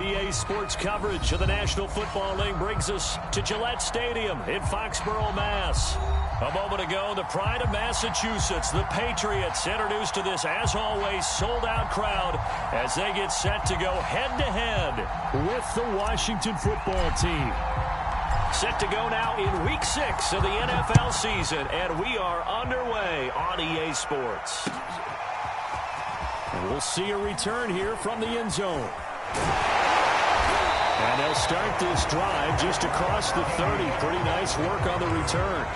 EA Sports coverage of the National Football League brings us to Gillette Stadium in Foxborough, Mass. A moment ago, the pride of Massachusetts, the Patriots, introduced to this, as always, sold-out crowd as they get set to go head-to-head with the Washington football team. Set to go now in Week 6 of the NFL season, and we are underway on EA Sports. We'll see a return here from the end zone. And they'll start this drive just across the 30. Pretty nice work on the return.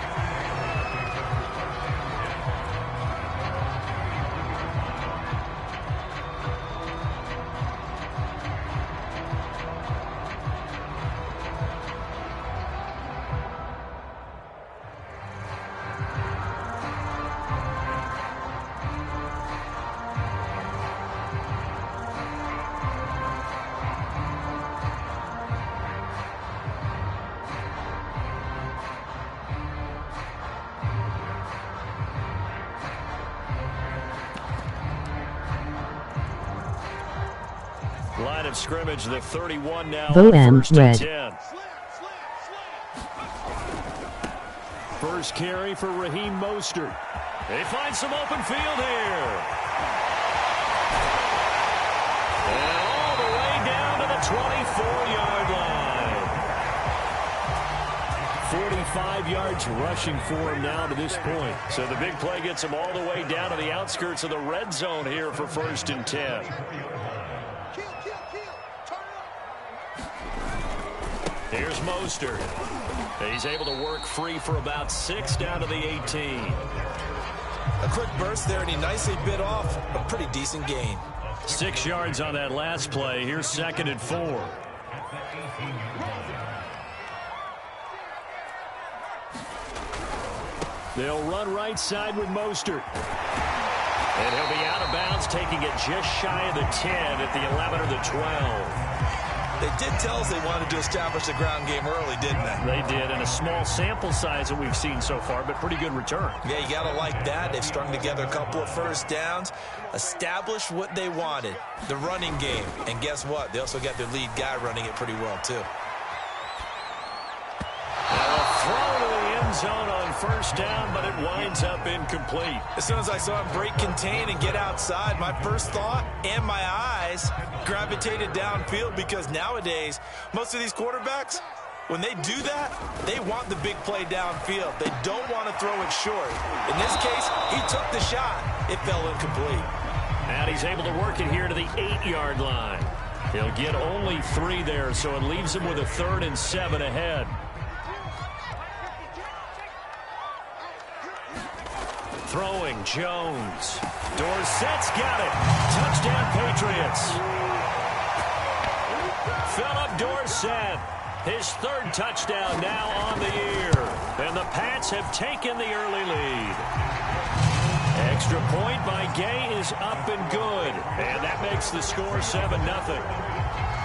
Line of scrimmage, the 31 now. First and 10. First carry for Raheem Mostert. They find some open field here. And all the way down to the 24-yard line. 45 yards rushing for him now to this point. So the big play gets him all the way down to the outskirts of the red zone here for first and 10. Here's Mostert. He's able to work free for about 6 down to the 18. A quick burst there, and he nicely bit off a pretty decent gain. 6 yards on that last play. Here's 2nd and 4. They'll run right side with Mostert. And he'll be out of bounds, taking it just shy of the 10 at the 11 or the 12. They did tell us they wanted to establish the ground game early, didn't they? They did, and a small sample size that we've seen so far, but pretty good return. Yeah, you got to like that. They've strung together a couple of first downs, established what they wanted, the running game. And guess what? They also got their lead guy running it pretty well, too. Throw to the end zone on first down, but it winds up incomplete. As soon as I saw him break contain and get outside, my first thought and my eyes gravitated downfield, because nowadays, most of these quarterbacks, when they do that, they want the big play downfield. They don't want to throw it short. In this case, he took the shot. It fell incomplete. And he's able to work it here to the 8-yard line. He'll get only 3 there, so it leaves him with a 3rd and 7 ahead. Throwing, Jones. Dorsett's got it. Touchdown, Patriots. Philip Dorsett, his 3rd touchdown now on the year. And the Pats have taken the early lead. Extra point by Gay is up and good. And that makes the score 7-0.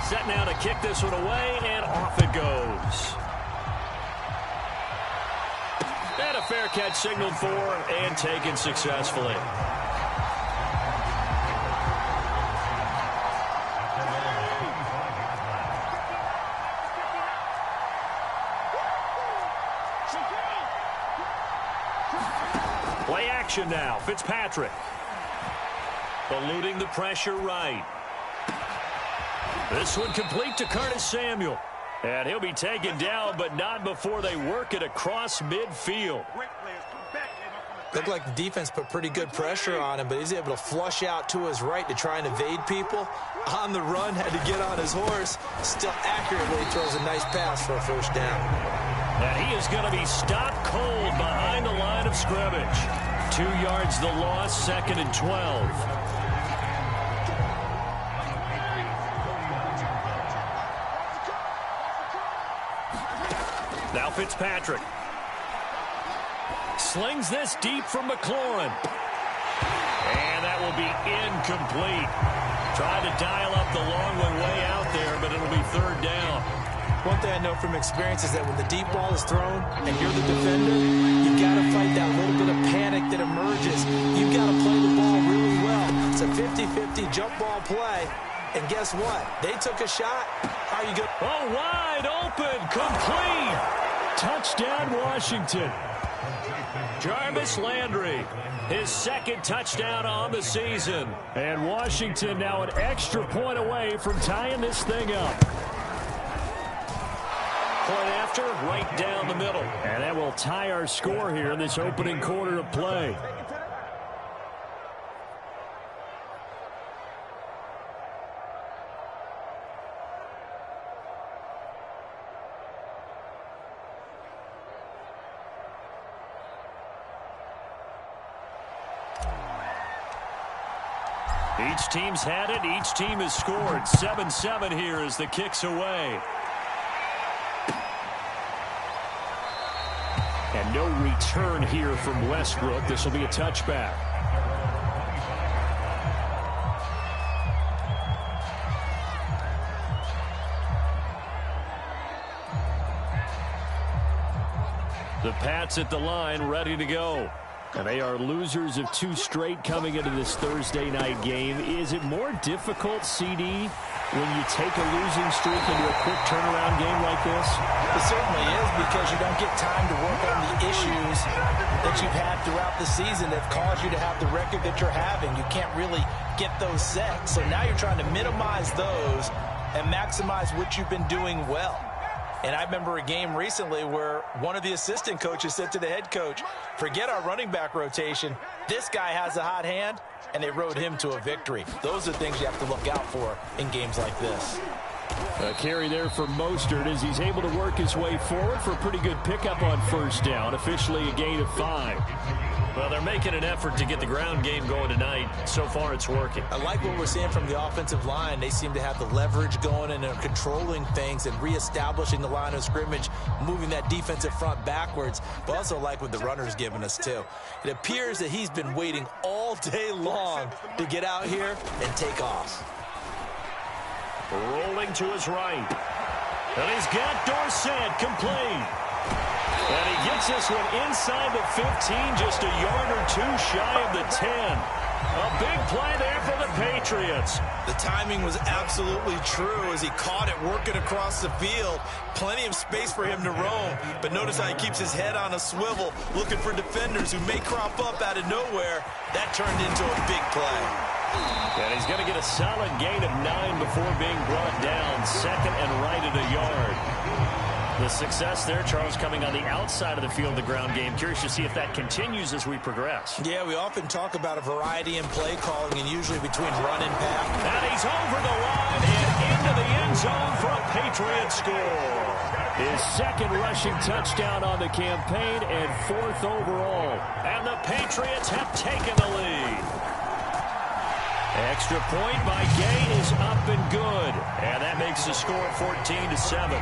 Set now to kick this one away, and off it goes. And a fair catch signaled for and taken successfully. Play action now. Fitzpatrick. Eluding the pressure right. This one complete to Curtis Samuel. And he'll be taken down, but not before they work it across midfield. Looked like the defense put pretty good pressure on him, but he's able to flush out to his right to try and evade people. On the run, had to get on his horse. Still accurately throws a nice pass for a first down. And he is going to be stopped cold behind the line of scrimmage. 2 yards the loss, 2nd and 12. Now Fitzpatrick. Slings this deep from McLaurin. And that will be incomplete. Tried to dial up the long one way out there, but it'll be 3rd down. One thing I know from experience is that when the deep ball is thrown and you're the defender, you've got to fight that little bit of panic that emerges. You've got to play the ball really well. It's a 50-50 jump ball play. And guess what? They took a shot. How are you going? Oh, wide open, complete. Touchdown, Washington. Jarvis Landry, his second touchdown on the season. And Washington now an extra point away from tying this thing up. Point after, right down the middle. And that will tie our score here in this opening quarter of play. Each team's had it. Each team has scored. 7-7 here as the kick's away. And no return here from Westbrook. This will be a touchback. The Pats at the line, ready to go. And they are losers of 2 straight coming into this Thursday night game. Is it more difficult, CD, when you take a losing streak into a quick turnaround game like this? It certainly is, because you don't get time to work on the issues that you've had throughout the season that caused you to have the record that you're having. You can't really get those set. So now you're trying to minimize those and maximize what you've been doing well. And I remember a game recently where one of the assistant coaches said to the head coach, forget our running back rotation. This guy has a hot hand, and they rode him to a victory. Those are things you have to look out for in games like this. A carry there for Mostert as he's able to work his way forward for a pretty good pickup on first down. Officially a gain of 5. Well, they're making an effort to get the ground game going tonight. So far, it's working. I like what we're seeing from the offensive line. They seem to have the leverage going, and they're controlling things and reestablishing the line of scrimmage, moving that defensive front backwards. But also like what the runner's giving us, too. It appears that he's been waiting all day long to get out here and take off. Rolling to his right. And he's got Dorsett complete. And he gets this one inside the 15, just a yard or 2 shy of the 10. A big play there for the Patriots. The timing was absolutely true as he caught it working across the field. Plenty of space for him to roam. But notice how he keeps his head on a swivel, looking for defenders who may crop up out of nowhere. That turned into a big play. And he's going to get a solid gain of 9 before being brought down. Second and right at a yard. The success there, Charles, coming on the outside of the field of the ground game. Curious to see if that continues as we progress. Yeah, we often talk about a variety in play calling, and usually between run and pass. And he's over the line and into the end zone for a Patriot score. His second rushing touchdown on the campaign and 4th overall. And the Patriots have taken the lead. Extra point by Gay is up and good. And that makes the score 14-7.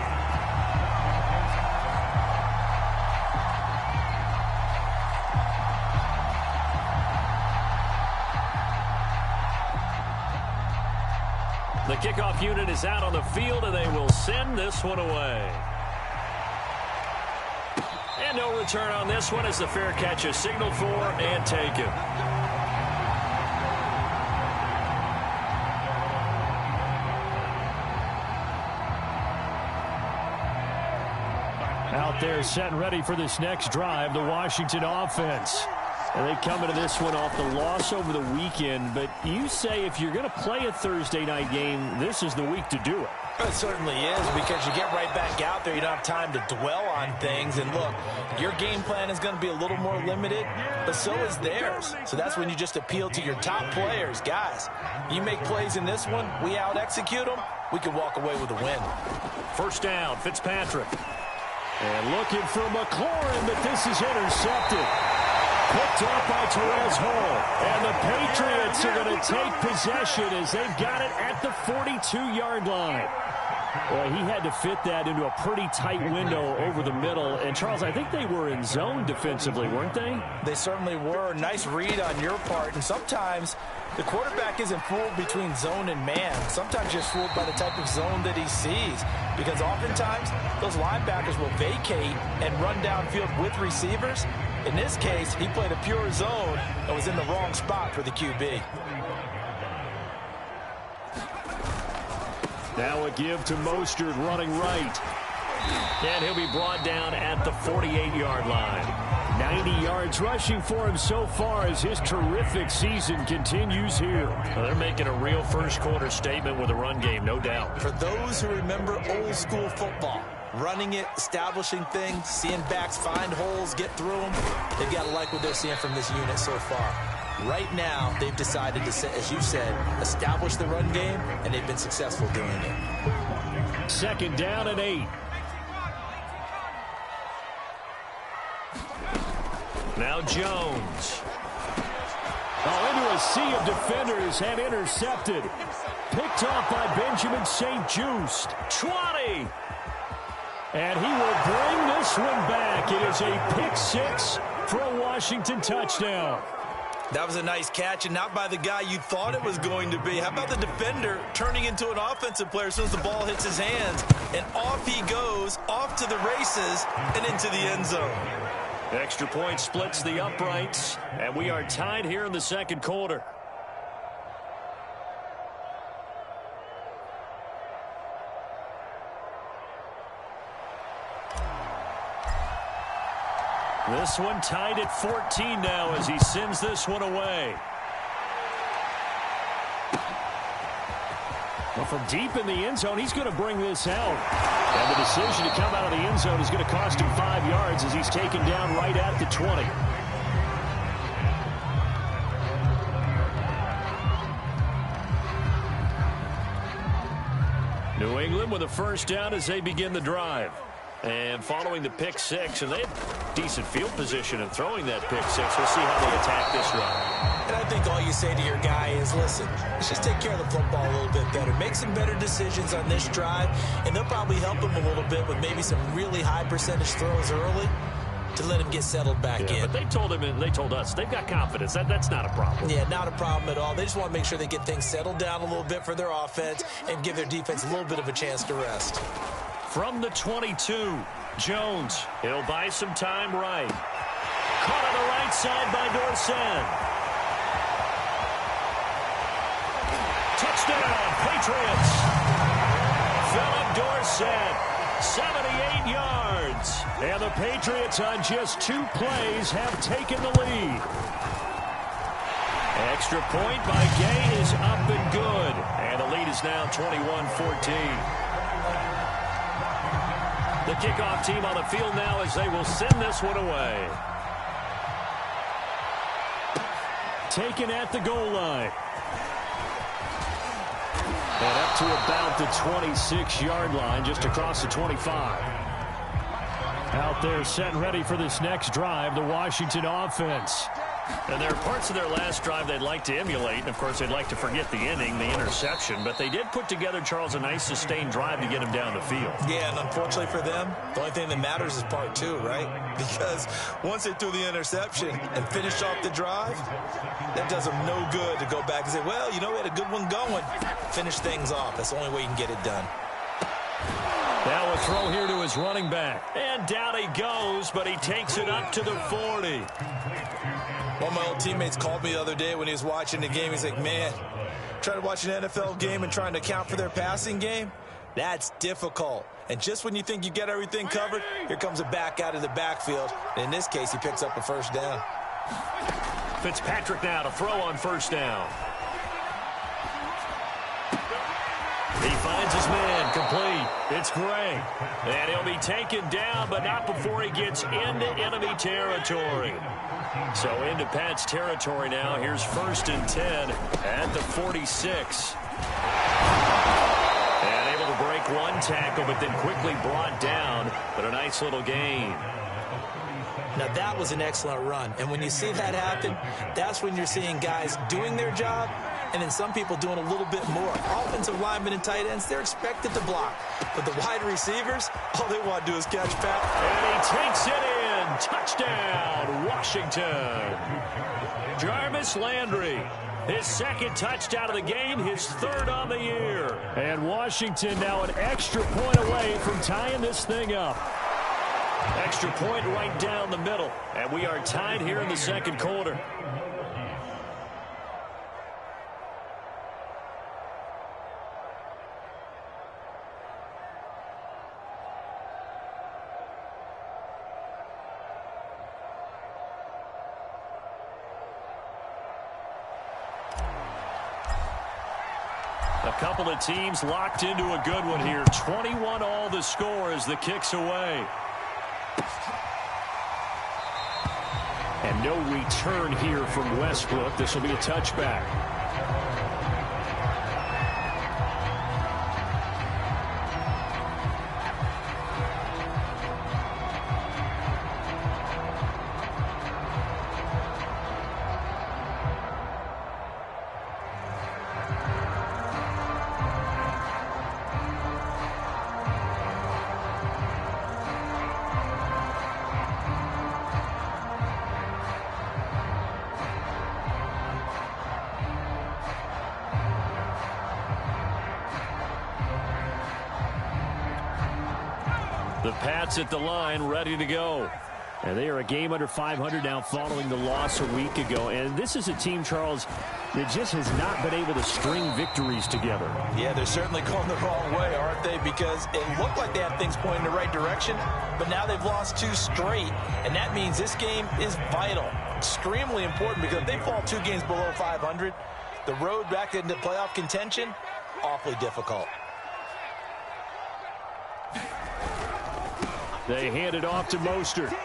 The kickoff unit is out on the field, and they will send this one away. And no return on this one as the fair catch is signaled for and taken. Out there set and ready for this next drive, the Washington offense. And they come into this one off the loss over the weekend. But you say if you're going to play a Thursday night game, this is the week to do it. It certainly is, because you get right back out there. You don't have time to dwell on things. And look, your game plan is going to be a little more limited, but so is theirs. So that's when you just appeal to your top players. Guys, you make plays in this one, we out-execute them, we can walk away with a win. First down, Fitzpatrick. And looking for McLaurin, but this is intercepted. Picked up by Terez Hall. And the Patriots are going to take possession as they've got it at the 42-yard line. Well, he had to fit that into a pretty tight window over the middle. And, Charles, I think they were in zone defensively, weren't they? They certainly were. Nice read on your part. And sometimes the quarterback isn't fooled between zone and man. Sometimes just fooled by the type of zone that he sees. Because oftentimes, those linebackers will vacate and run downfield with receivers. In this case, he played a pure zone and was in the wrong spot for the QB. Now a give to Mostert running right. And he'll be brought down at the 48-yard line. 90 yards rushing for him so far as his terrific season continues here. Well, they're making a real first-quarter statement with a run game, no doubt. For those who remember old-school football, running it, establishing things, seeing backs find holes, get through them, they've got to like what they're seeing from this unit so far. Right now, they've decided to, as you said, establish the run game, and they've been successful doing it. 2nd down and 8. Now Jones. Into a sea of defenders and intercepted. Picked off by Benjamin St-Juste. 20. And he will bring this one back. It is a pick 6 for a Washington touchdown. That was a nice catch, and not by the guy you thought it was going to be. How about the defender turning into an offensive player as soon as the ball hits his hands? And off he goes, off to the races, and into the end zone. Extra point splits the uprights, and we are tied here in the 2nd quarter. This one tied at 14 now as he sends this one away. Well, from deep in the end zone, he's going to bring this out. And the decision to come out of the end zone is going to cost him 5 yards as he's taken down right at the 20. New England with a 1st down as they begin the drive. And following the pick 6, and they have decent field position in throwing that pick 6. We'll see how they attack this run. And I think all you say to your guy is, listen, let's just take care of the football a little bit better. Make some better decisions on this drive, and they'll probably help him a little bit with maybe some really high percentage throws early to let him get settled back in. But they told him and they told us they've got confidence. That's not a problem. Yeah, not a problem at all. They just want to make sure they get things settled down a little bit for their offense and give their defense a little bit of a chance to rest. From the 22, Jones. He'll buy some time right. Caught on the right side by Dorsett. Touchdown, Patriots. Philip Dorsett, 78 yards. And the Patriots on just 2 plays have taken the lead. Extra point by Gay is up and good. And the lead is now 21-14. The kickoff team on the field now as they will send this one away. Taken at the goal line. And up to about the 26-yard line, just across the 25. Out there set and ready for this next drive, the Washington offense. And there are parts of their last drive they'd like to emulate. And, of course, they'd like to forget the inning, the interception. But they did put together, Charles, a nice sustained drive to get him down the field. Yeah, and unfortunately for them, the only thing that matters is part 2, right? Because once they threw the interception and finished off the drive, that does them no good to go back and say, well, you know, we had a good one going. Finish things off. That's the only way you can get it done. Now a throw here to his running back. And down he goes, but he takes it up to the 40. One of my old teammates called me the other day when he was watching the game. He's like, man, trying to watch an NFL game and trying to account for their passing game, that's difficult. And just when you think you get everything covered, here comes a back out of the backfield. And in this case, he picks up a 1st down. Fitzpatrick now to throw on 1st down. He finds his man complete. It's Gray. And he'll be taken down, but not before he gets into enemy territory. So into Pat's territory now. Here's 1st and 10 at the 46. And able to break one tackle, but then quickly brought down. But a nice little gain. Now, that was an excellent run. And when you see that happen, that's when you're seeing guys doing their job and then some people doing a little bit more. Offensive linemen and tight ends, they're expected to block. But the wide receivers, all they want to do is catch Pat. And he takes it in. Touchdown, Washington. Jarvis Landry, his 2nd touchdown of the game, his 3rd on the year. And Washington now an extra point away from tying this thing up. Extra point right down the middle. And we are tied here in the 2nd quarter. A couple of teams locked into a good one here. 21-all the score as the kick's away. And no return here from Westbrook. This will be a touchback. The Pats at the line, ready to go. And they are a game under 500 now following the loss a week ago. And this is a team, Charles, that just has not been able to string victories together. Yeah, they're certainly going the wrong way, aren't they? Because it looked like they had things pointing in the right direction, but now they've lost 2 straight. And that means this game is vital, extremely important, because if they fall 2 games below 500, the road back into playoff contention, awfully difficult. They hand it off to Mostert.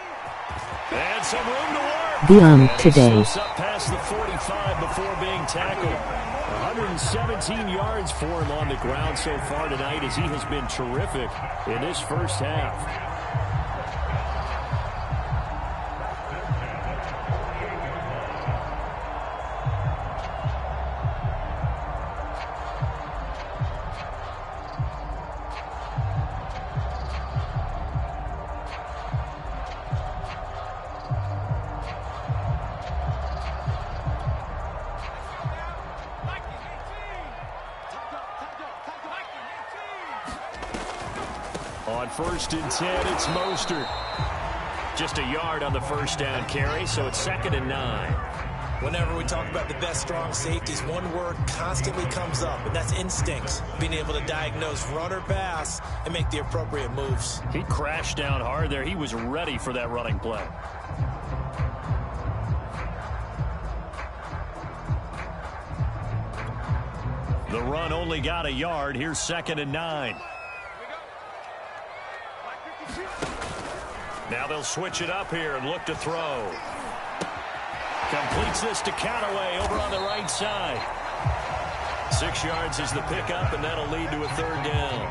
And some room to work. Beyond today. He up past the 45 before being tackled. 117 yards for him on the ground so far tonight as he has been terrific in this first half. On 1st and 10, it's Mostert. Just a yard on the first down carry, so it's 2nd and 9. Whenever we talk about the best strong safeties, one word constantly comes up, and that's instincts. Being able to diagnose run or pass and make the appropriate moves. He crashed down hard there. He was ready for that running play. The run only got a yard. Here's 2nd and 9. Now they'll switch it up here and look to throw. Completes this to Callaway over on the right side. 6 yards is the pickup, and that'll lead to a 3rd down.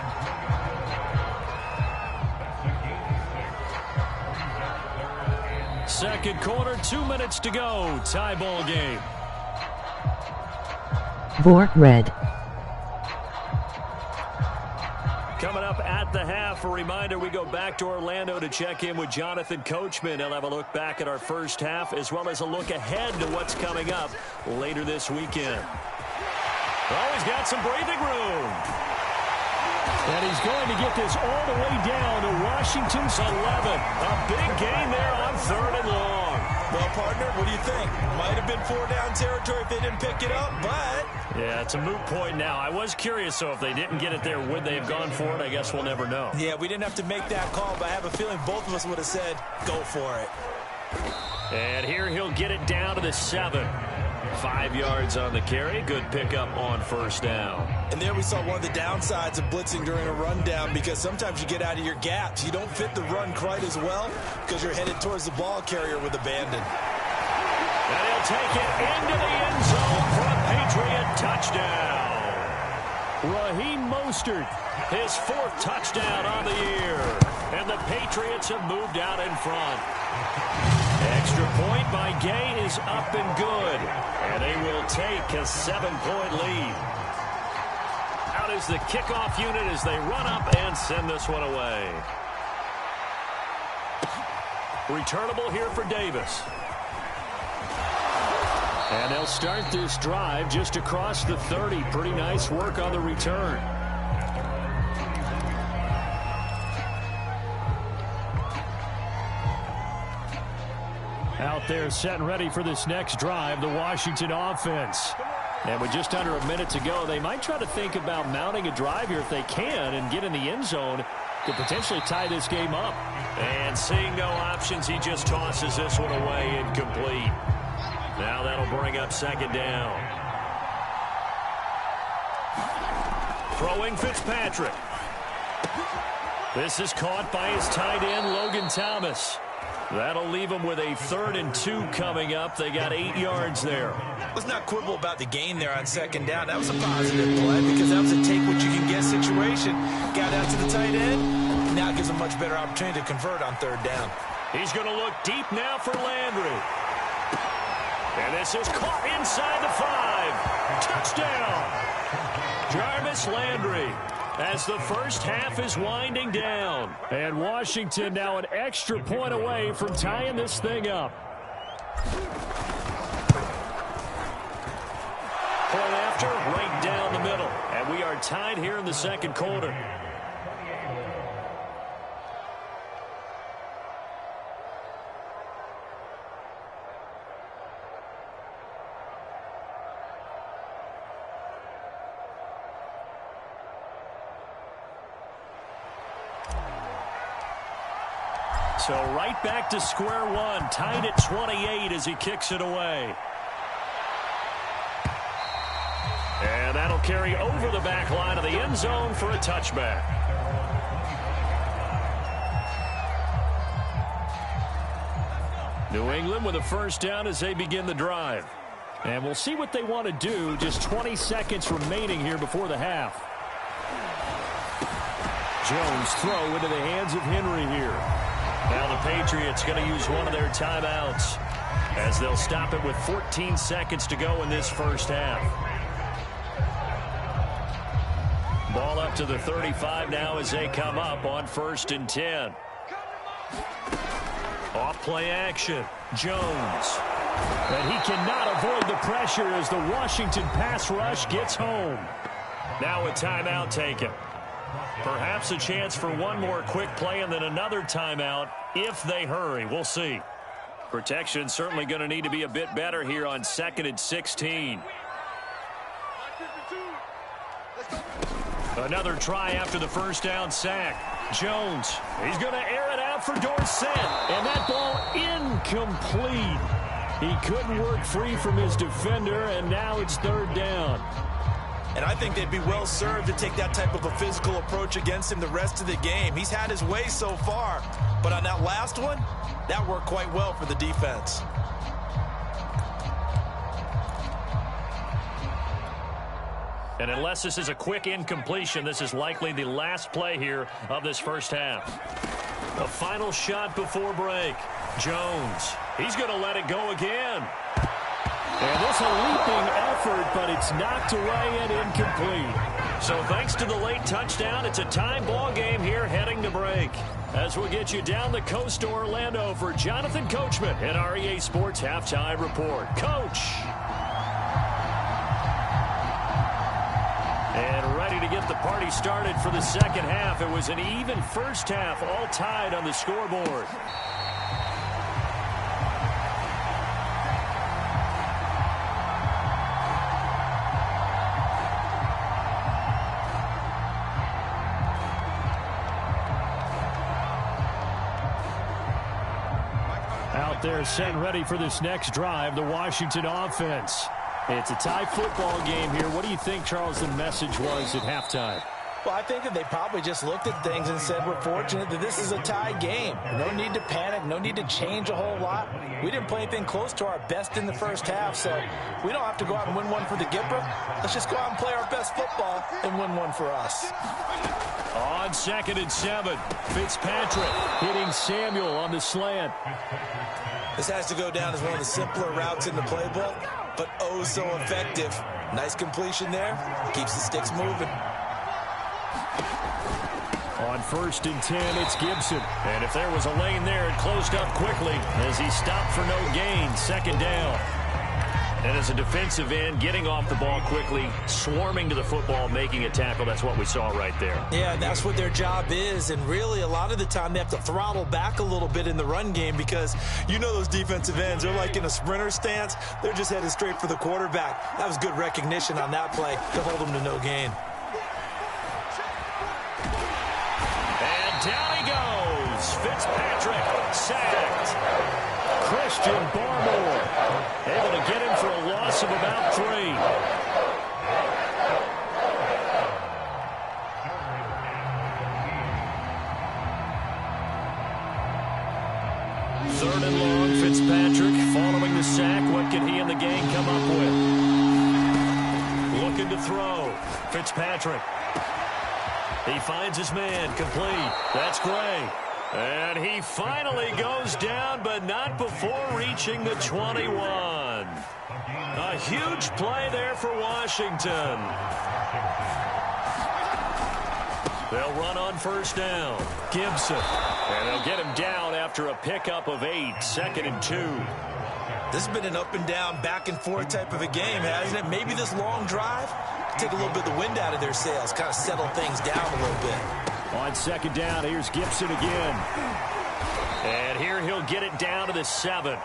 Second quarter, 2 minutes to go. Tie ball game. Vor Red. Coming up at the half, a reminder, we go back to Orlando to check in with Jonathan Coachman. He'll have a look back at our first half as well as a look ahead to what's coming up later this weekend. Oh, he's got some breathing room. And he's going to get this all the way down to Washington's 11. A big gain there on 3rd and long. Well, partner, what do you think? Might have been 4-down territory if they didn't pick it up, but... Yeah, it's a moot point now. I was curious, so if they didn't get it there, would they have gone for it? I guess we'll never know. Yeah, we didn't have to make that call, but I have a feeling both of us would have said, go for it. And here he'll get it down to the 7. 5 yards on the carry. Good pickup on 1st down. And there we saw one of the downsides of blitzing during a rundown, because sometimes you get out of your gaps. You don't fit the run quite as well because you're headed towards the ball carrier with abandon. And he'll take it into the end zone for a Patriot touchdown. Raheem Mostert, his 4th touchdown on the year. And the Patriots have moved out in front. Extra point by Gay is up and good. And they will take a 7-point lead. Out is the kickoff unit as they run up and send this one away. Returnable here for Davis. And they'll start this drive just across the 30. Pretty nice work on the return. Out there set and ready for this next drive, the Washington offense. And with just under a minute to go, they might try to think about mounting a drive here if they can and get in the end zone to potentially tie this game up. And seeing no options, he just tosses this one away incomplete. Now that'll bring up 2nd down. Throwing Fitzpatrick. This is caught by his tight end, Logan Thomas. That'll leave him with a 3rd and 2 coming up. They got 8 yards there. Let's not quibble about the gain there on 2nd down. That was a positive play because that was a take-what-you-can-get situation. Got out to the tight end. Now it gives a much better opportunity to convert on 3rd down. He's going to look deep now for Landry. And this is caught inside the 5. Touchdown. Jarvis Landry. As the first half is winding down. And Washington now an extra point away from tying this thing up. Point after, right down the middle. And we are tied here in the 2nd quarter. So right back to square one, tied at 28 as he kicks it away. And that'll carry over the back line of the end zone for a touchback. New England with a 1st down as they begin the drive. And we'll see what they want to do. Just 20 seconds remaining here before the half. Jones throw into the hands of Henry here. Now the Patriots going to use one of their timeouts as they'll stop it with 14 seconds to go in this first half. Ball up to the 35 now as they come up on 1st and 10. Off play action. Jones. And he cannot avoid the pressure as the Washington pass rush gets home. Now a timeout taken. Perhaps a chance for one more quick play and then another timeout if they hurry. We'll see. Protection certainly going to need to be a bit better here on 2nd and 16. Another try after the 1st down sack. Jones, he's going to air it out for Dorsett. And that ball incomplete. He couldn't work free from his defender, and now it's 3rd down. And I think they'd be well served to take that type of a physical approach against him the rest of the game. He's had his way so far, but on that last one, that worked quite well for the defense. And unless this is a quick incompletion, this is likely the last play here of this first half. The final shot before break. Jones, he's going to let it go again. And this a leaping effort, but it's knocked away and incomplete. So thanks to the late touchdown, it's a tie ball game here heading to break. As we'll get you down the coast to Orlando for Jonathan Coachman in our EA Sports Halftime Report. Coach. And ready to get the party started for the 2nd half. It was an even first half, all tied on the scoreboard. Out there set and ready for this next drive, the Washington offense. It's a tie football game here. What do you think, Charles, the message was at halftime? Well, I think that they probably just looked at things and said, we're fortunate that this is a tie game. No need to panic, no need to change a whole lot. We didn't play anything close to our best in the first half, so we don't have to go out and win one for the Gipper. Let's just go out and play our best football and win one for us. On 2nd and 7, Fitzpatrick hitting Samuel on the slant. This has to go down as one of the simpler routes in the playbook, but oh so effective. Nice completion there. Keeps the sticks moving. On 1st and 10, it's Gibson. And if there was a lane there, it closed up quickly as he stopped for no gain. 2nd down. And as a defensive end, getting off the ball quickly, swarming to the football, making a tackle. That's what we saw right there. Yeah, that's what their job is. And really, a lot of the time, they have to throttle back a little bit in the run game because you know those defensive ends, they're like in a sprinter stance. They're just headed straight for the quarterback. That was good recognition on that play to hold them to no gain. And down he goes. Fitzpatrick sacked. Christian Barmore able to get him for a loss of about 3. 3rd and long. Fitzpatrick following the sack. What can he and the gang come up with? Looking to throw. Fitzpatrick. He finds his man. Complete. That's Gray. And he finally goes down, but not before reaching the 21. A huge play there for Washington. They'll run on 1st down. Gibson. And they'll get him down after a pickup of 8. 2nd and 2. This has been an up and down, back and forth type of a game, hasn't it? Maybe this long drive, take a little bit of the wind out of their sails, kind of settle things down a little bit. On 2nd down, here's Gibson again. And here he'll get it down to the 7.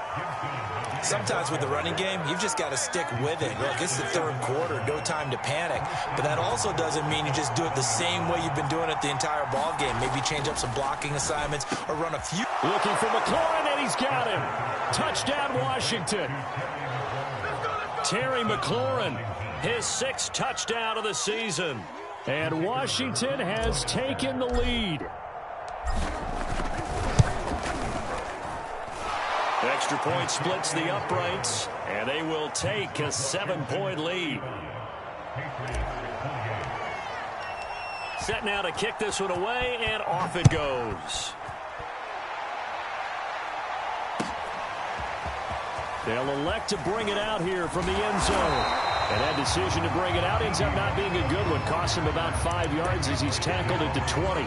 Sometimes with the running game, you've just got to stick with it. Look, it's the 3rd quarter, no time to panic. But that also doesn't mean you just do it the same way you've been doing it the entire ball game. Maybe change up some blocking assignments or run a few. Looking for McLaurin, and he's got him. Touchdown, Washington. Terry McLaurin, his 6th touchdown of the season. And Washington has taken the lead. Extra point splits the uprights, and they will take a 7-point lead. Set now to kick this one away, and off it goes. They'll elect to bring it out here from the end zone. And that decision to bring it out ends up not being a good one. Costs him about 5 yards as he's tackled at the 20.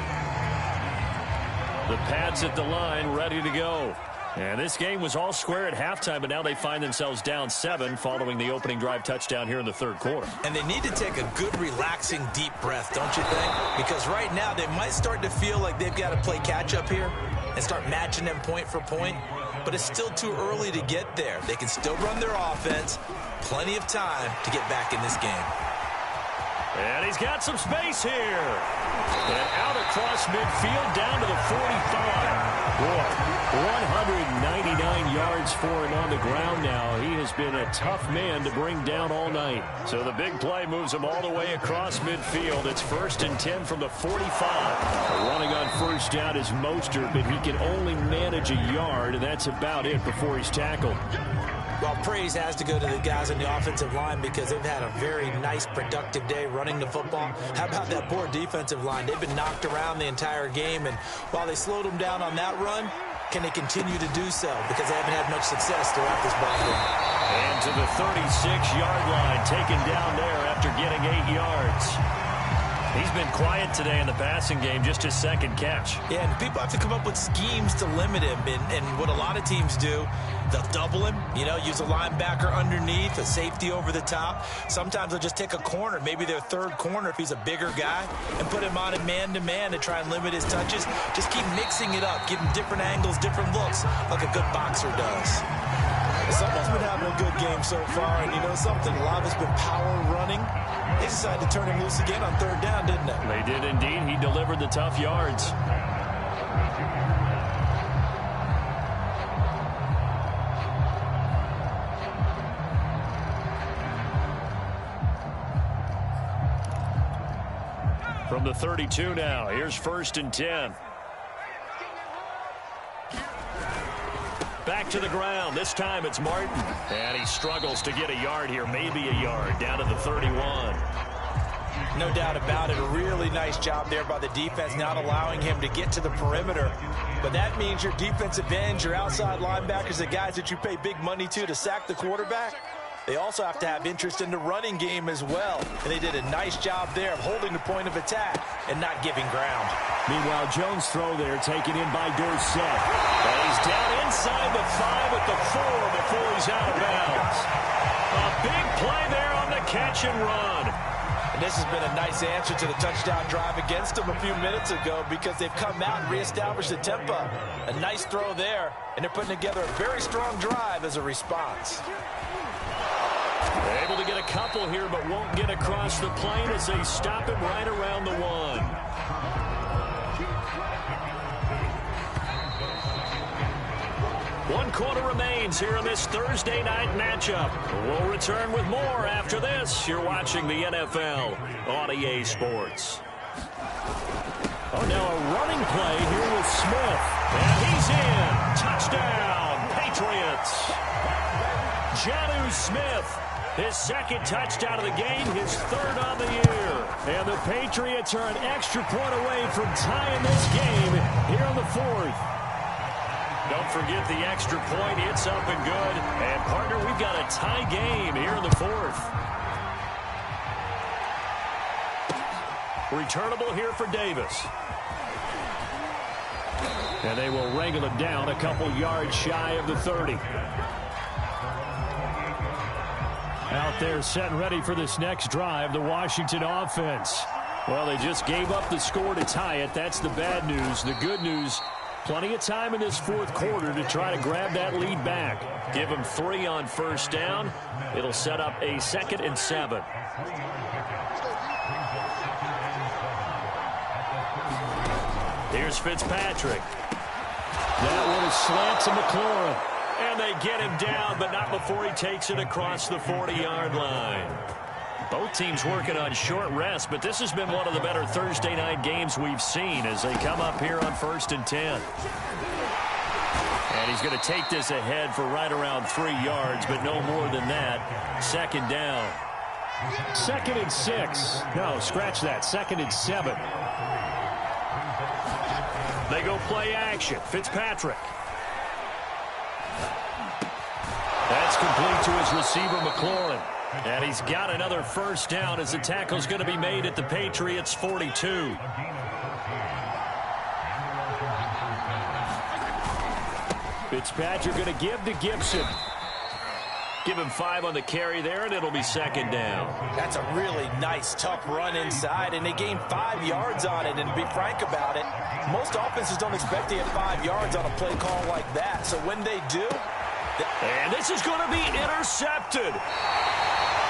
The Pats at the line, ready to go. And this game was all square at halftime, but now they find themselves down 7 following the opening drive touchdown here in the 3rd quarter. And they need to take a good, relaxing, deep breath, don't you think? Because right now they might start to feel like they've got to play catch-up here and start matching them point for point. But it's still too early to get there. They can still run their offense. Plenty of time to get back in this game. And he's got some space here. And out across midfield down to the 45. Boy, 199 yards for him on the ground now. He has been a tough man to bring down all night. So the big play moves him all the way across midfield. It's 1st and 10 from the 45. Running on 1st down is Mostert, but he can only manage a yard, and that's about it before he's tackled. Well, praise has to go to the guys on the offensive line because they've had a very nice, productive day running the football. How about that poor defensive line? They've been knocked around the entire game, and while they slowed them down on that run, can they continue to do so? Because they haven't had much success throughout this ball game. And to the 36-yard line, taken down there after getting 8 yards. He's been quiet today in the passing game, just his 2nd catch. Yeah, and people have to come up with schemes to limit him. And what a lot of teams do, they'll double him, use a linebacker underneath, a safety over the top. Sometimes they'll just take a corner, maybe their 3rd corner if he's a bigger guy, and put him on a man-to-man to try and limit his touches. Just keep mixing it up, give him different angles, different looks, like a good boxer does. Someone's been having a good game so far, and you know something? A lot of it's been power running. They decided to turn him loose again on 3rd down, didn't they? They did indeed. He delivered the tough yards. From the 32 now, here's 1st and 10. Back to the ground. This time it's Martin. And he struggles to get a yard here, maybe a yard, down to the 31. No doubt about it. A really nice job there by the defense, not allowing him to get to the perimeter. But that means your defensive ends, your outside linebackers, the guys that you pay big money to sack the quarterback, they also have to have interest in the running game as well. And they did a nice job there of holding the point of attack and not giving ground. Meanwhile, Jones' throw there taken in by Dorsett. And he's down inside the 5 at the 4 before he's out of bounds. A big play there on the catch and run. And this has been a nice answer to the touchdown drive against them a few minutes ago because they've come out and reestablished the tempo. A nice throw there, and they're putting together a very strong drive as a response. They're able to get a couple here, but won't get across the plane as they stop him right around the 1. One quarter remains here in this Thursday night matchup. We'll return with more after this. You're watching the NFL on EA Sports. Oh, now a running play here with Smith. And he's in. Touchdown, Patriots. Jonnu Smith, his second touchdown of the game, his third on the year. And the Patriots are an extra point away from tying this game here in the fourth. Don't forget the extra point. It's up and good. And, partner, we've got a tie game here in the fourth. Returnable here for Davis. And they will wrangle it down a couple yards shy of the 30. Out there set and ready for this next drive, the Washington offense. Well, they just gave up the score to tie it. That's the bad news. The good news, plenty of time in this fourth quarter to try to grab that lead back. Give them 3 on first down. It'll set up a 2nd and 7. Here's Fitzpatrick. That one is slant to McLaurin. And they get him down, but not before he takes it across the 40-yard line. Both teams working on short rest, but this has been one of the better Thursday night games we've seen as they come up here on 1st and 10. And he's going to take this ahead for right around 3 yards, but no more than that. 2nd down. 2nd and 6. No, scratch that. 2nd and 7. They go play action. Fitzpatrick. That's complete to his receiver, McLaurin. And he's got another first down as the tackle's going to be made at the Patriots' 42. Fitzpatrick going to give to Gibson. Give him 5 on the carry there, and it'll be 2nd down. That's a really nice, tough run inside, and they gained 5 yards on it. And to be frank about it, most offenses don't expect to get 5 yards on a play call like that. So when they do... And this is going to be intercepted.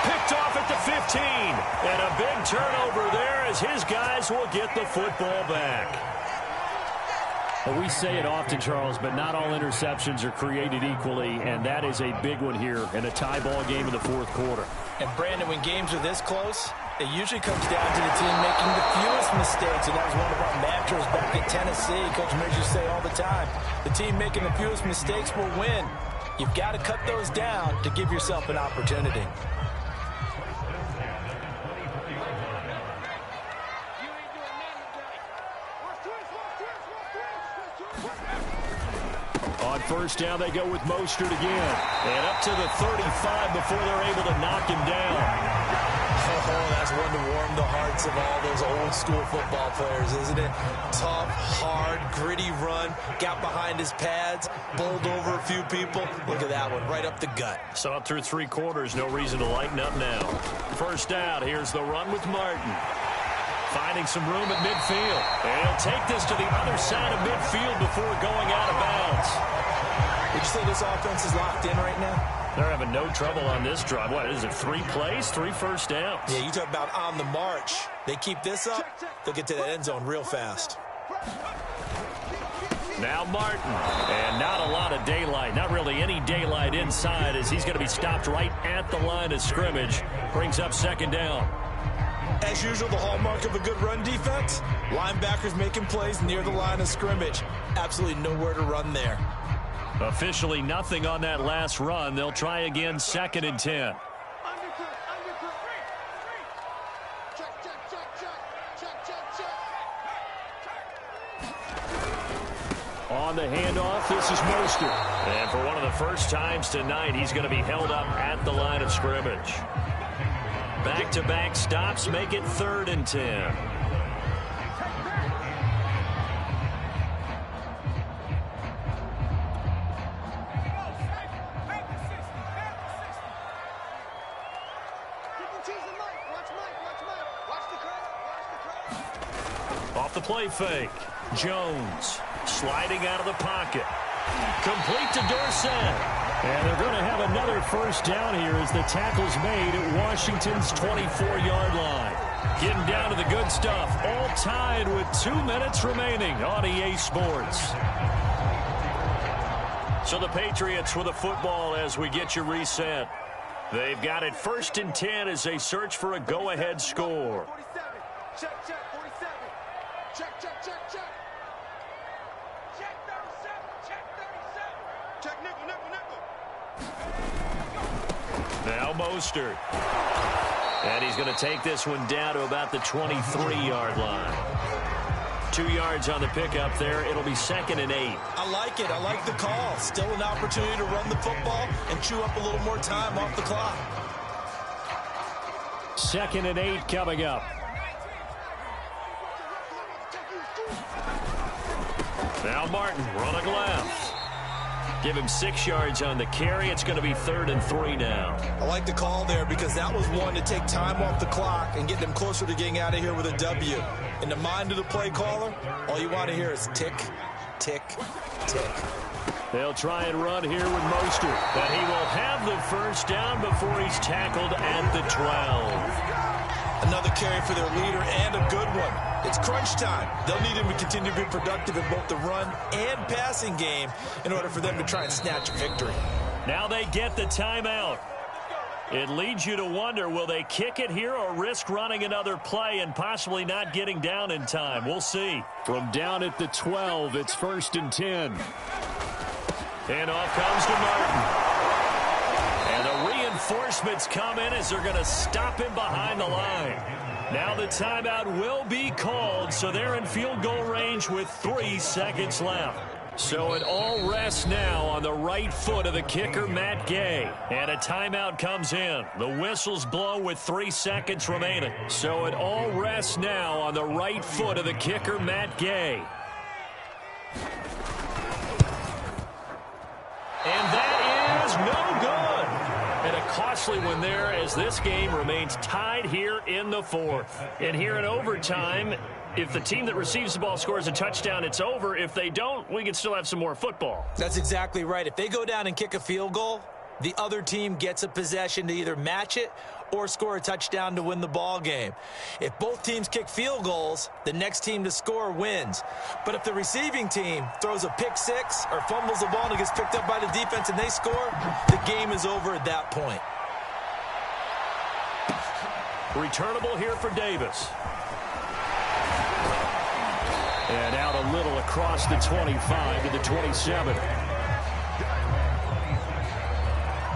Picked off at the 15. And a big turnover there as his guys will get the football back. Well, we say it often, Charles, but not all interceptions are created equally, and that is a big one here in a tie ball game in the fourth quarter. And, Brandon, when games are this close, it usually comes down to the team making the fewest mistakes, and that was one of our mantras back at Tennessee. Coach Midge used to say all the time, the team making the fewest mistakes will win. You've got to cut those down to give yourself an opportunity. On first down, they go with Mostert again. And up to the 35 before they're able to knock him down. Oh, that's one to warm the hearts of all those old-school football players, isn't it? Tough, hard, gritty run. Got behind his pads, bowled over a few people. Look at that one, right up the gut. Saw it through 3 quarters. No reason to lighten up now. First down, here's the run with Martin. Finding some room at midfield. And he'll take this to the other side of midfield before going out of bounds. Would you say this offense is locked in right now? They're having no trouble on this drive. What is it, 3 plays, 3 first downs? Yeah, you talk about on the march. They keep this up, they'll get to that end zone real fast. Now Martin. And not a lot of daylight. Not really any daylight inside as he's going to be stopped right at the line of scrimmage. Brings up 2nd down. As usual, the hallmark of a good run defense, linebackers making plays near the line of scrimmage. Absolutely nowhere to run there. Officially nothing on that last run. They'll try again, 2nd and 10. On the handoff, this is Mostert. And for one of the first times tonight, he's going to be held up at the line of scrimmage. Back-to-back stops make it 3rd and 10. Off the play fake. Jones sliding out of the pocket. Complete to Dorsett. And they're going to have another first down here as the tackle's made at Washington's 24-yard line. Getting down to the good stuff. All tied with 2 minutes remaining on EA Sports. So the Patriots with a football as we get you reset. They've got it 1st and 10 as they search for a go-ahead score. Check, check, 47. Check, check, check, check. Check 37, check 37. Check nickel, nickel, nickel. Now Mostert. And he's going to take this one down to about the 23-yard line. 2 yards on the pickup there. It'll be 2nd and 8. I like it. I like the call. Still an opportunity to run the football and chew up a little more time off the clock. 2nd and 8 coming up. Now Martin running left. Give him 6 yards on the carry. It's going to be 3rd and 3 now. I like the call there because that was one to take time off the clock and get them closer to getting out of here with a W. In the mind of the play caller, all you want to hear is tick, tick, tick. They'll try and run here with Mostert, but he will have the first down before he's tackled at the 12. Another carry for their leader and a good one. It's crunch time. They'll need him to continue to be productive in both the run and passing game in order for them to try and snatch a victory. Now they get the timeout. It leads you to wonder, will they kick it here or risk running another play and possibly not getting down in time? We'll see. From down at the 12, it's 1st and 10. And off comes to Martin. And the reinforcements come in as they're going to stop him behind the line. Now the timeout will be called, so they're in field goal range with 3 seconds left. So it all rests now on the right foot of the kicker, Matt Gay. And a timeout comes in. The whistles blow with 3 seconds remaining. So it all rests now on the right foot of the kicker, Matt Gay. And that is no good. And a costly one there as this game remains tied here in the 4th. And here in overtime, if the team that receives the ball scores a touchdown, it's over. If they don't, we can still have some more football. That's exactly right. If they go down and kick a field goal, the other team gets a possession to either match it or score a touchdown to win the ball game. If both teams kick field goals, the next team to score wins. But if the receiving team throws a pick six or fumbles the ball and it gets picked up by the defense and they score, the game is over at that point. Returnable here for Davis. And out a little across the 25 to the 27.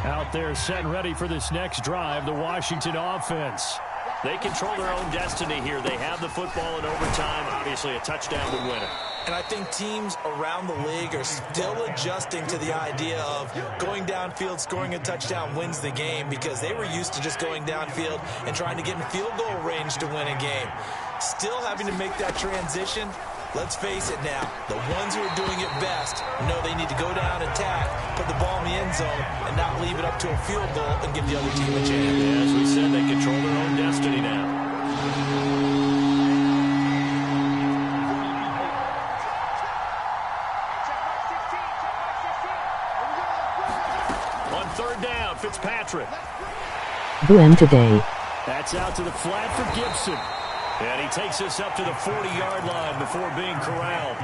Out there set and ready for this next drive, the Washington offense. They control their own destiny here. They have the football in overtime. Obviously, a touchdown would win it. And I think teams around the league are still adjusting to the idea of going downfield, scoring a touchdown wins the game because they were used to just going downfield and trying to get in field goal range to win a game. Still having to make that transition. Let's face it now, the ones who are doing it best know they need to go down, attack, put the ball in the end zone, and not leave it up to a field goal and give the other team a chance. Yeah, as we said, they control their own destiny now. On 3rd down, Fitzpatrick. Boom today. That's out to the flat for Gibson. And he takes us up to the 40-yard line before being corralled.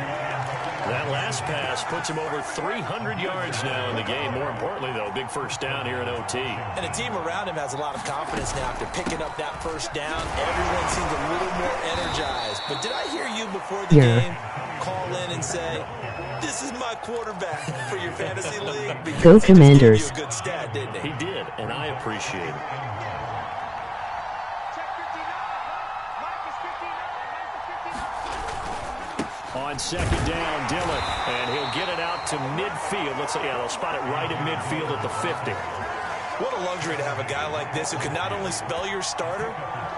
That last pass puts him over 300 yards now in the game. More importantly, though, big first down here in OT. And the team around him has a lot of confidence now after picking up that first down. Everyone seems a little more energized. But did I hear you before the game call in and say, this is my quarterback for your fantasy league? Because Go Commanders. He just gave you a good stat, didn't he? He did, and I appreciate it. On 2nd down, Dillon, and he'll get it out to midfield. They'll spot it right at midfield at the 50. What a luxury to have a guy like this who can not only spell your starter,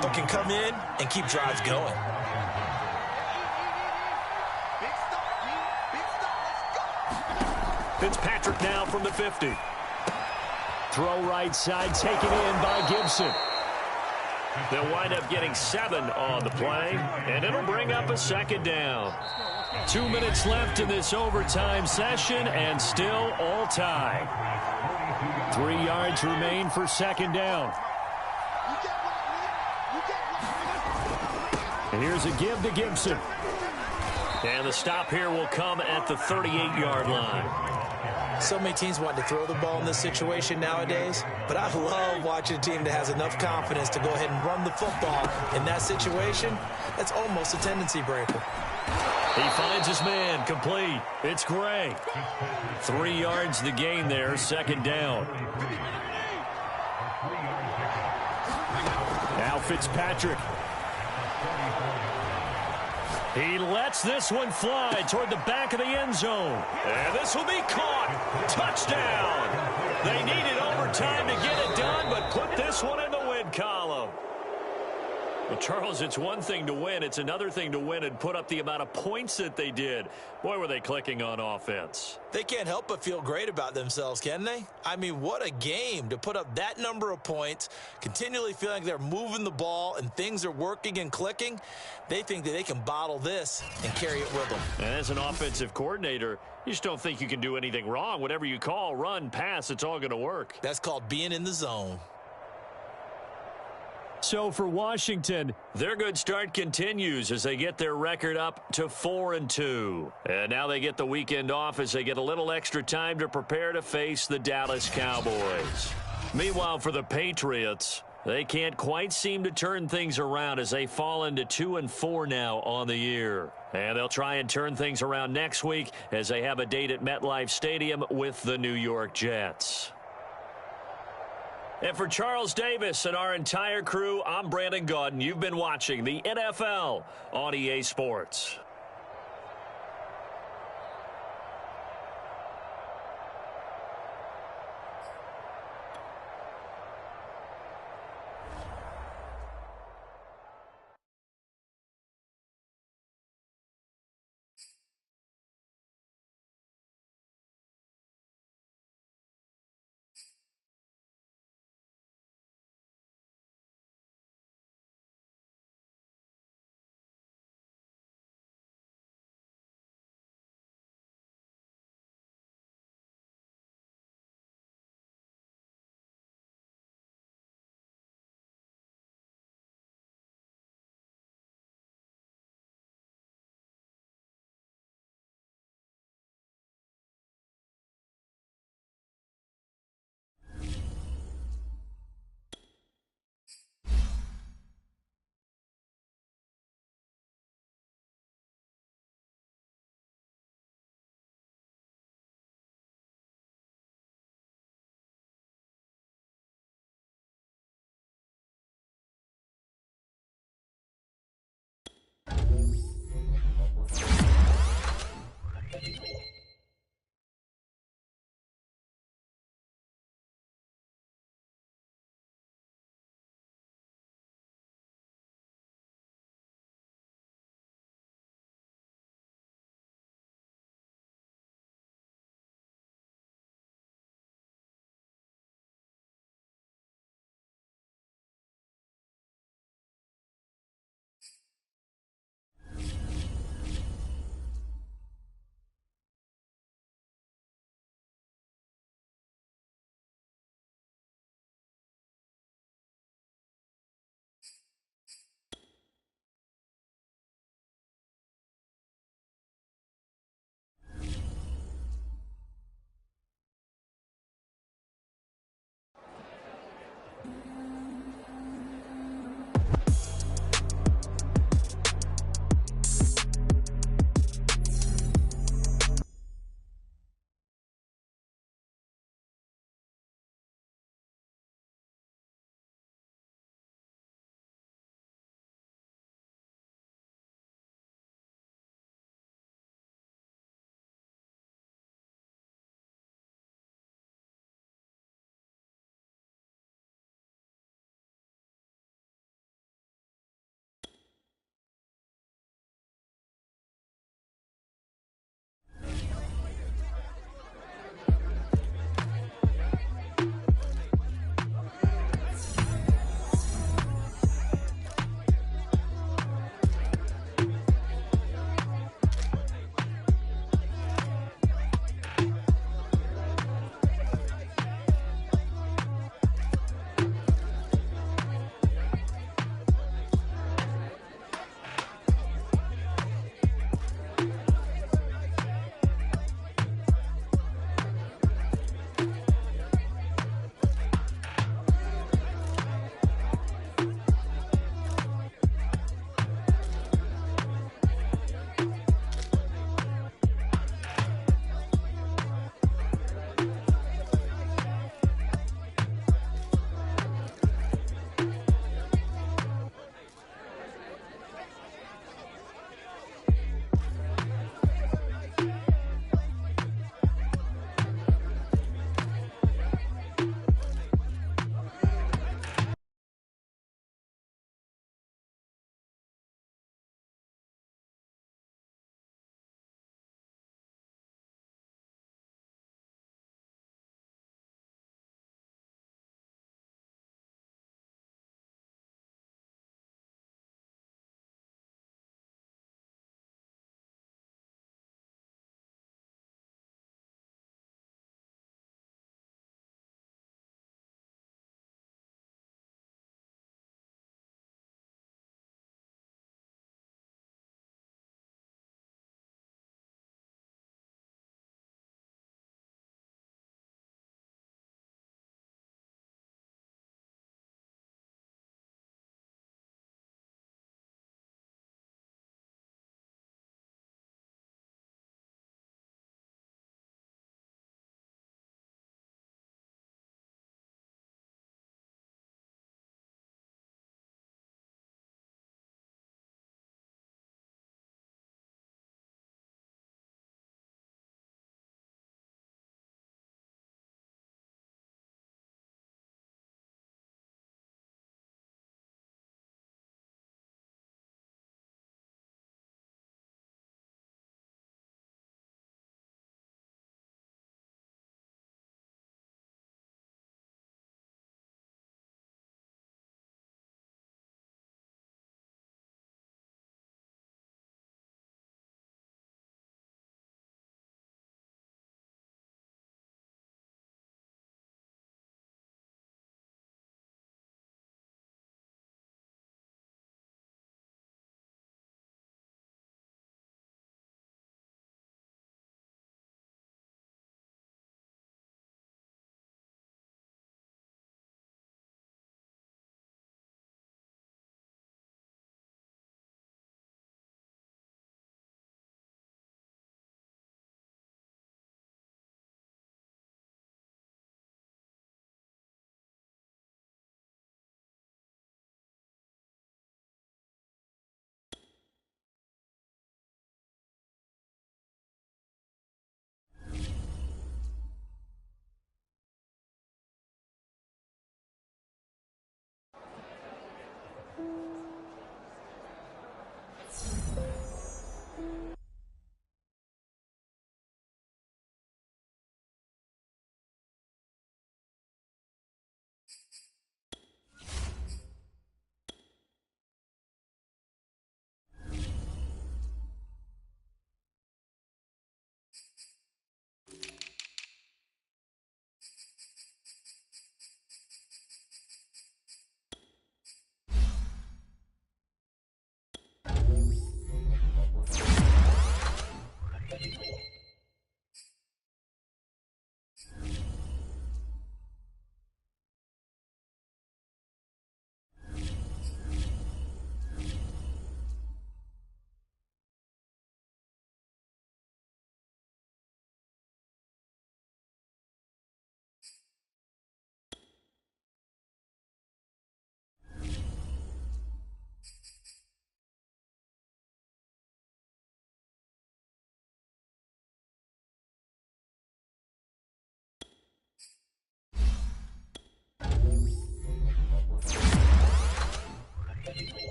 but can come in and keep drives going. Fitzpatrick now from the 50. Throw right side, taken in by Gibson. They'll wind up getting 7 on the play, and it'll bring up a 2nd down. 2 minutes left in this overtime session, and still all tied. 3 yards remain for 2nd down. And here's a give to Gibson. And the stop here will come at the 38-yard line. So many teams want to throw the ball in this situation nowadays, but I love watching a team that has enough confidence to go ahead and run the football. In that situation, that's almost a tendency breaker. He finds his man, complete. It's Gray. 3 yards to gain there, second down. Now Fitzpatrick. He lets this one fly toward the back of the end zone. And this will be caught. Touchdown. They needed overtime to get it done, but put this one in the win column. Well, Charles, it's one thing to win. It's another thing to win and put up the amount of points that they did. Boy, were they clicking on offense. They can't help but feel great about themselves, can they? I mean, what a game to put up that number of points, continually feeling like they're moving the ball and things are working and clicking. They think that they can bottle this and carry it with them. And as an offensive coordinator, you just don't think you can do anything wrong. Whatever you call, run, pass, it's all going to work. That's called being in the zone. So for Washington, their good start continues as they get their record up to 4-2. And now they get the weekend off as they get a little extra time to prepare to face the Dallas Cowboys. Meanwhile, for the Patriots, they can't quite seem to turn things around as they fall into 2-4 now on the year. And they'll try and turn things around next week as they have a date at MetLife Stadium with the New York Jets. And for Charles Davis and our entire crew, I'm Brandon Gaudin. You've been watching the NFL on EA Sports.